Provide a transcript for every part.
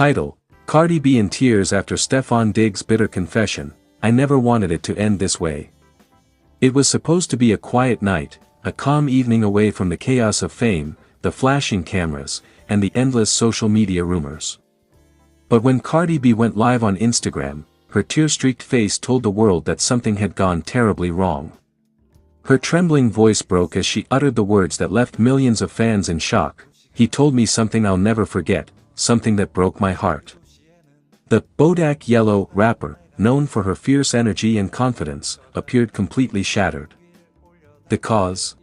Title: Cardi B in tears after Stefon Diggs' bitter confession. I never wanted it to end this way. It was supposed to be a quiet night, a calm evening away from the chaos of fame, the flashing cameras, and the endless social media rumors. But when Cardi B went live on Instagram, her tear-streaked face told the world that something had gone terribly wrong. Her trembling voice broke as she uttered the words that left millions of fans in shock. He told me something I'll never forget, something that broke my heart. The Bodak Yellow rapper, known for her fierce energy and confidence, appeared completely shattered. The cause?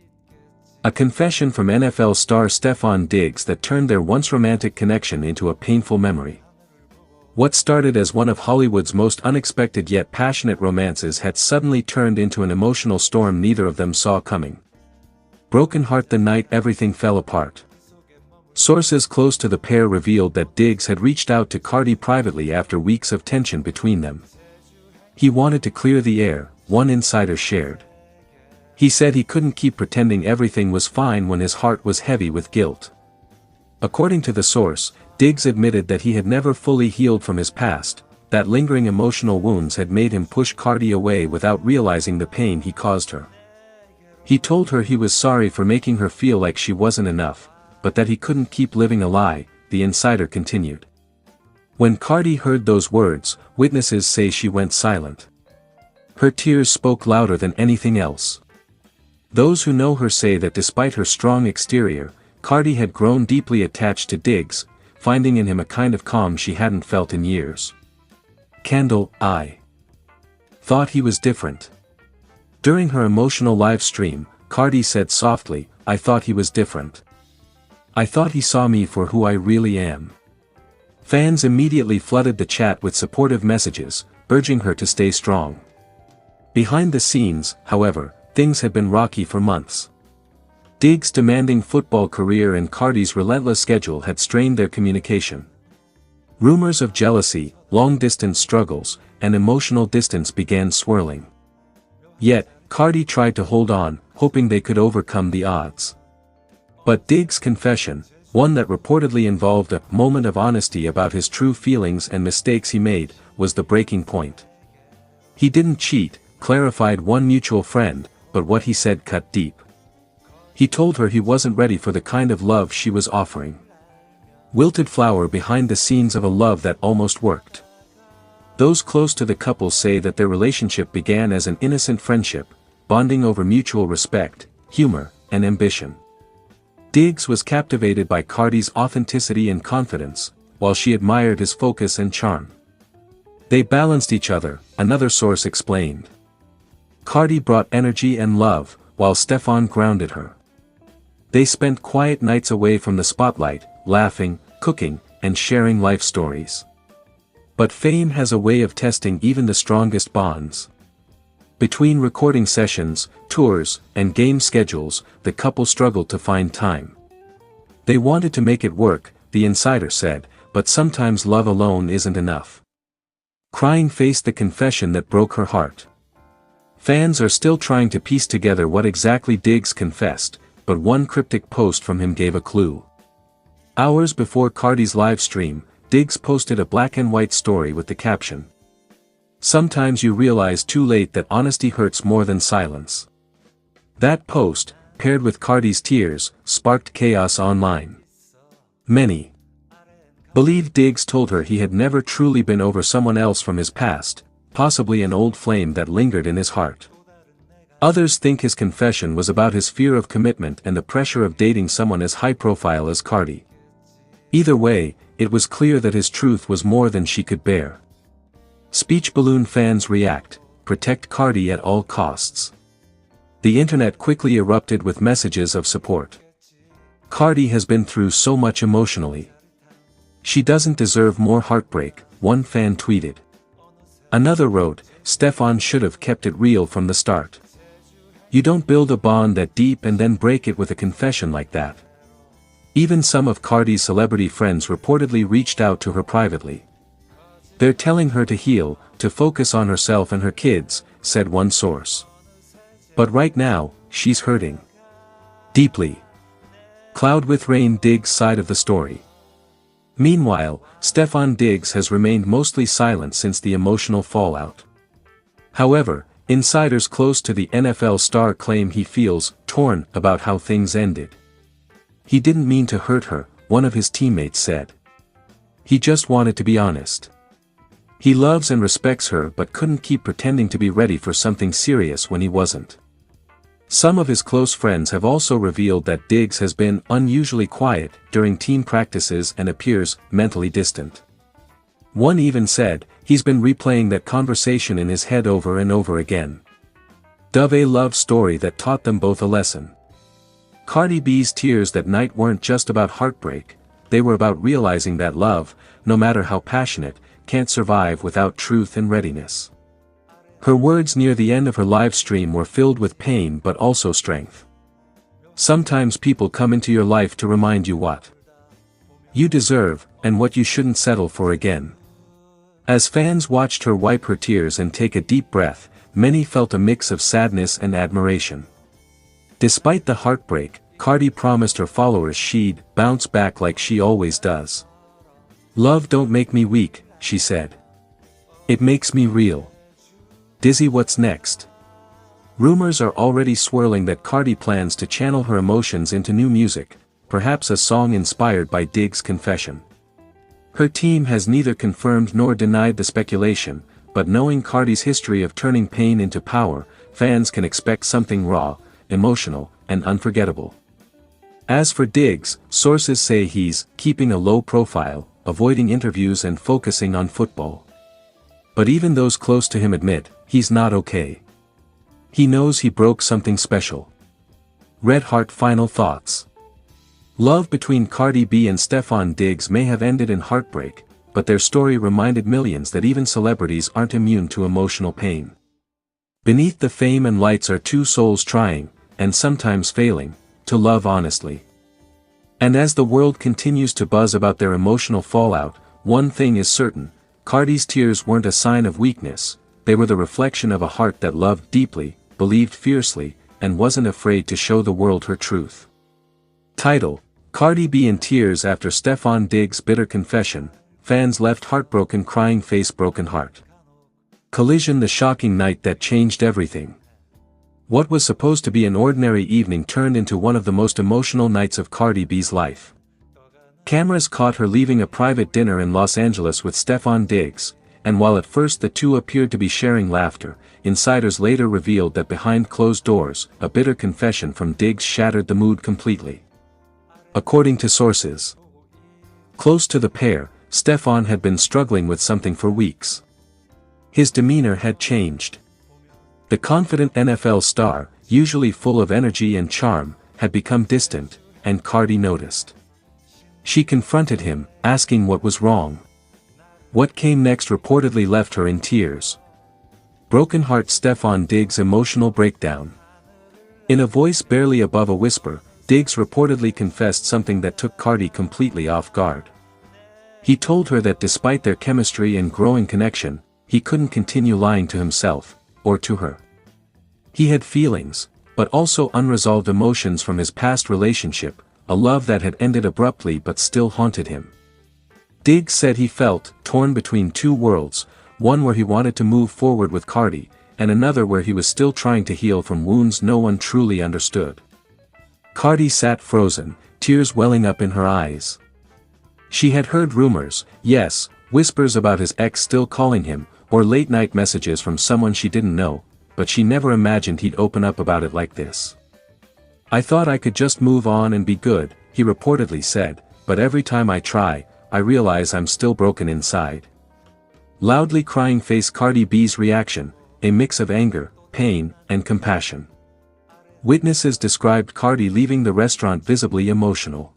A confession from NFL star Stefon Diggs that turned their once romantic connection into a painful memory. What started as one of Hollywood's most unexpected yet passionate romances had suddenly turned into an emotional storm neither of them saw coming. Broken heart the night everything fell apart. Sources close to the pair revealed that Diggs had reached out to Cardi privately after weeks of tension between them. He wanted to clear the air, one insider shared. He said he couldn't keep pretending everything was fine when his heart was heavy with guilt. According to the source, Diggs admitted that he had never fully healed from his past, that lingering emotional wounds had made him push Cardi away without realizing the pain he caused her. He told her he was sorry for making her feel like she wasn't enough, but that he couldn't keep living a lie, the insider continued. When Cardi heard those words, witnesses say she went silent. Her tears spoke louder than anything else. Those who know her say that despite her strong exterior, Cardi had grown deeply attached to Diggs, finding in him a kind of calm she hadn't felt in years. Candle, I thought he was different. During her emotional live stream, Cardi said softly, I thought he was different. I thought he saw me for who I really am. Fans immediately flooded the chat with supportive messages, urging her to stay strong. Behind the scenes, however, things had been rocky for months. Diggs' demanding football career and Cardi's relentless schedule had strained their communication. Rumors of jealousy, long-distance struggles, and emotional distance began swirling. Yet, Cardi tried to hold on, hoping they could overcome the odds. But Diggs' confession, one that reportedly involved a moment of honesty about his true feelings and mistakes he made, was the breaking point. He didn't cheat, clarified one mutual friend, but what he said cut deep. He told her he wasn't ready for the kind of love she was offering. Wilted flower behind the scenes of a love that almost worked. Those close to the couple say that their relationship began as an innocent friendship, bonding over mutual respect, humor, and ambition. Diggs was captivated by Cardi's authenticity and confidence, while she admired his focus and charm. They balanced each other, another source explained. Cardi brought energy and love, while Stefon grounded her. They spent quiet nights away from the spotlight, laughing, cooking, and sharing life stories. But fame has a way of testing even the strongest bonds. Between recording sessions, tours, and game schedules, the couple struggled to find time. They wanted to make it work, the insider said, but sometimes love alone isn't enough. Crying faced the confession that broke her heart. Fans are still trying to piece together what exactly Diggs confessed, but one cryptic post from him gave a clue. Hours before Cardi's live stream, Diggs posted a black-and-white story with the caption, "Sometimes you realize too late that honesty hurts more than silence." That post, paired with Cardi's tears, sparked chaos online. Many believed Diggs told her he had never truly been over someone else from his past, possibly an old flame that lingered in his heart. Others think his confession was about his fear of commitment and the pressure of dating someone as high-profile as Cardi. Either way, it was clear that his truth was more than she could bear. Speech balloon fans react, protect Cardi at all costs. The internet quickly erupted with messages of support. Cardi has been through so much emotionally. She doesn't deserve more heartbreak, one fan tweeted. Another wrote, Stefon should have kept it real from the start. You don't build a bond that deep and then break it with a confession like that. Even some of Cardi's celebrity friends reportedly reached out to her privately. They're telling her to heal, to focus on herself and her kids, said one source. But right now, she's hurting. Deeply. Cloud with Rain Diggs' side of the story. Meanwhile, Stefon Diggs has remained mostly silent since the emotional fallout. However, insiders close to the NFL star claim he feels torn about how things ended. "He didn't mean to hurt her," one of his teammates said. "He just wanted to be honest. He loves and respects her but couldn't keep pretending to be ready for something serious when he wasn't." Some of his close friends have also revealed that Diggs has been unusually quiet during team practices and appears mentally distant. One even said, he's been replaying that conversation in his head over and over again. A love story that taught them both a lesson. Cardi B's tears that night weren't just about heartbreak, they were about realizing that love, no matter how passionate, can't survive without truth and readiness. Her words near the end of her live stream were filled with pain but also strength. "Sometimes people come into your life to remind you what you deserve, and what you shouldn't settle for again." As fans watched her wipe her tears and take a deep breath, many felt a mix of sadness and admiration. Despite the heartbreak, Cardi promised her followers she'd bounce back like she always does. "Love don't make me weak," she said. "It makes me real." Dizzy, what's next? Rumors are already swirling that Cardi plans to channel her emotions into new music, perhaps a song inspired by Diggs' confession. Her team has neither confirmed nor denied the speculation, but knowing Cardi's history of turning pain into power, fans can expect something raw, emotional, and unforgettable. As for Diggs, sources say he's keeping a low profile, avoiding interviews and focusing on football. But even those close to him admit, he's not okay. He knows he broke something special. Red Heart final thoughts. Love between Cardi B and Stefon Diggs may have ended in heartbreak, but their story reminded millions that even celebrities aren't immune to emotional pain. Beneath the fame and lights are two souls trying, and sometimes failing, to love honestly. And as the world continues to buzz about their emotional fallout, one thing is certain: Cardi's tears weren't a sign of weakness, they were the reflection of a heart that loved deeply, believed fiercely, and wasn't afraid to show the world her truth. Title: Cardi B in tears after Stefon Diggs' bitter confession, fans left heartbroken crying face broken heart. Collision: the shocking night that changed everything. What was supposed to be an ordinary evening turned into one of the most emotional nights of Cardi B's life. Cameras caught her leaving a private dinner in Los Angeles with Stefon Diggs, and while at first the two appeared to be sharing laughter, insiders later revealed that behind closed doors, a bitter confession from Diggs shattered the mood completely. According to sources close to the pair, Stefon had been struggling with something for weeks. His demeanor had changed. The confident NFL star, usually full of energy and charm, had become distant, and Cardi noticed. She confronted him, asking what was wrong. What came next reportedly left her in tears. Broken heart: Stefon Diggs' emotional breakdown. In a voice barely above a whisper, Diggs reportedly confessed something that took Cardi completely off guard. He told her that despite their chemistry and growing connection, he couldn't continue lying to himself, or to her. He had feelings, but also unresolved emotions from his past relationship, a love that had ended abruptly but still haunted him. Diggs said he felt torn between two worlds, one where he wanted to move forward with Cardi, and another where he was still trying to heal from wounds no one truly understood. Cardi sat frozen, tears welling up in her eyes. She had heard rumors, yes, whispers about his ex still calling him, or late-night messages from someone she didn't know, but she never imagined he'd open up about it like this. "I thought I could just move on and be good," he reportedly said, "but every time I try, I realize I'm still broken inside." Loudly crying face: Cardi B's reaction, a mix of anger, pain, and compassion. Witnesses described Cardi leaving the restaurant visibly emotional.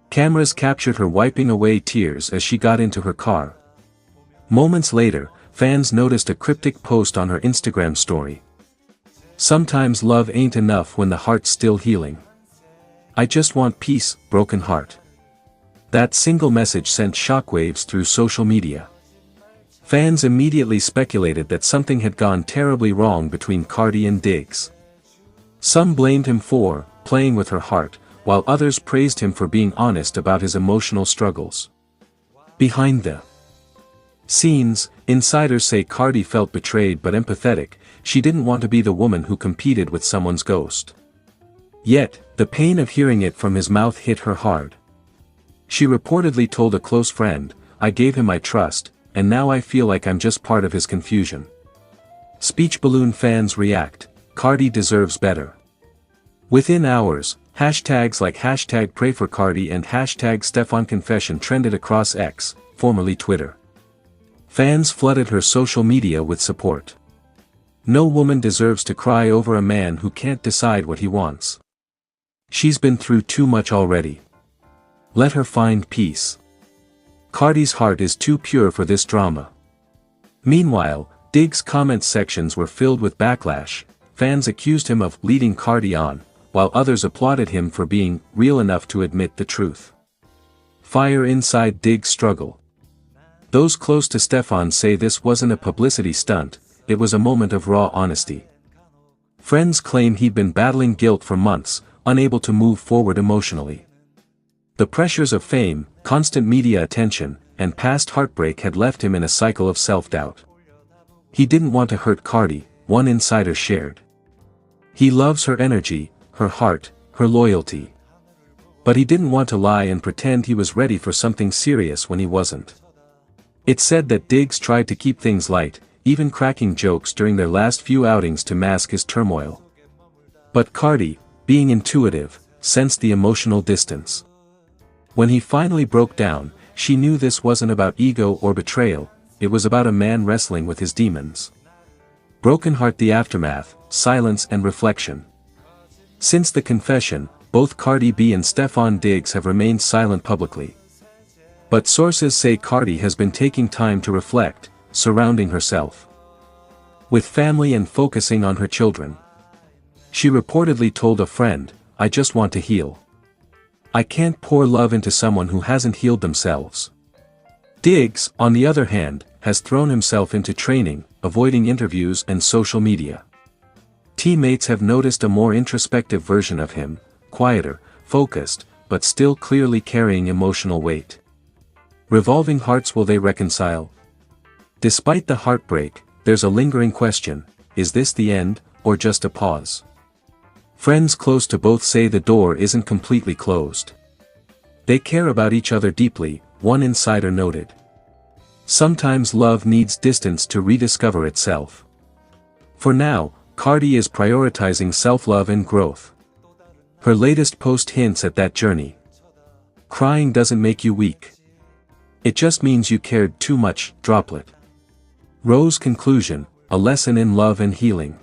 Cameras captured her wiping away tears as she got into her car. Moments later, fans noticed a cryptic post on her Instagram story. "Sometimes love ain't enough when the heart's still healing. I just want peace, broken heart." That single message sent shockwaves through social media. Fans immediately speculated that something had gone terribly wrong between Cardi and Diggs. Some blamed him for playing with her heart, while others praised him for being honest about his emotional struggles. Behind the scenes, insiders say Cardi felt betrayed but empathetic. She didn't want to be the woman who competed with someone's ghost. Yet, the pain of hearing it from his mouth hit her hard. She reportedly told a close friend, "I gave him my trust, and now I feel like I'm just part of his confusion." Speech balloon fans react, Cardi deserves better. Within hours, hashtags like hashtag pray for Cardi and hashtag Stefon confession trended across X, formerly Twitter. Fans flooded her social media with support. No woman deserves to cry over a man who can't decide what he wants. She's been through too much already. Let her find peace. Cardi's heart is too pure for this drama. Meanwhile, Diggs' comment sections were filled with backlash. Fans accused him of leading Cardi on, while others applauded him for being real enough to admit the truth. Fire inside Diggs' struggle. Those close to Stefon say this wasn't a publicity stunt, it was a moment of raw honesty. Friends claim he'd been battling guilt for months, unable to move forward emotionally. The pressures of fame, constant media attention, and past heartbreak had left him in a cycle of self-doubt. He didn't want to hurt Cardi, one insider shared. He loves her energy, her heart, her loyalty. But he didn't want to lie and pretend he was ready for something serious when he wasn't. It's said that Diggs tried to keep things light, even cracking jokes during their last few outings to mask his turmoil. But Cardi, being intuitive, sensed the emotional distance. When he finally broke down, she knew this wasn't about ego or betrayal, it was about a man wrestling with his demons. Broken heart, the aftermath, silence and reflection. Since the confession, both Cardi B and Stefon Diggs have remained silent publicly. But sources say Cardi has been taking time to reflect, surrounding herself with family and focusing on her children. She reportedly told a friend, "I just want to heal. I can't pour love into someone who hasn't healed themselves." Diggs, on the other hand, has thrown himself into training, avoiding interviews and social media. Teammates have noticed a more introspective version of him, quieter, focused, but still clearly carrying emotional weight. Revolving hearts, will they reconcile? Despite the heartbreak, there's a lingering question, is this the end, or just a pause? Friends close to both say the door isn't completely closed. They care about each other deeply, one insider noted. Sometimes love needs distance to rediscover itself. For now, Cardi is prioritizing self-love and growth. Her latest post hints at that journey. Crying doesn't make you weak. It just means you cared too much. Droplet. Rose conclusion, a lesson in love and healing.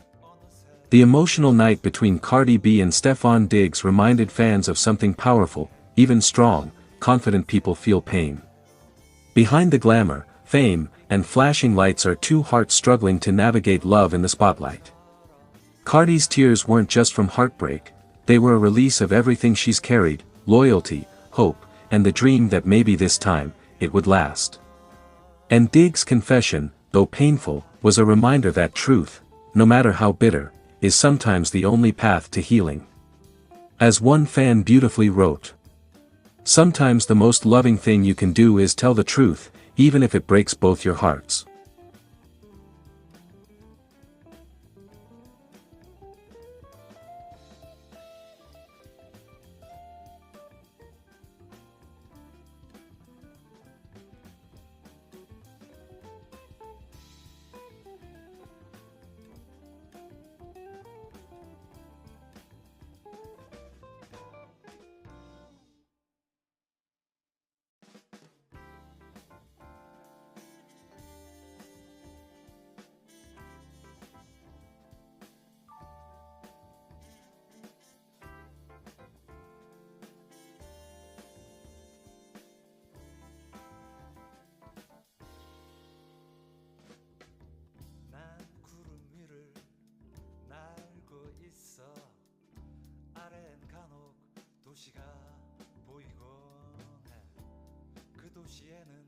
The emotional night between Cardi B and Stefon Diggs reminded fans of something powerful, even strong, confident people feel pain. Behind the glamour, fame, and flashing lights are two hearts struggling to navigate love in the spotlight. Cardi's tears weren't just from heartbreak, they were a release of everything she's carried, loyalty, hope, and the dream that maybe this time, it would last. And Diggs' confession, though painful, was a reminder that truth, no matter how bitter, is sometimes the only path to healing. As one fan beautifully wrote, "Sometimes the most loving thing you can do is tell the truth, even if it breaks both your hearts." 도시가 보이곤 해. 그 도시에는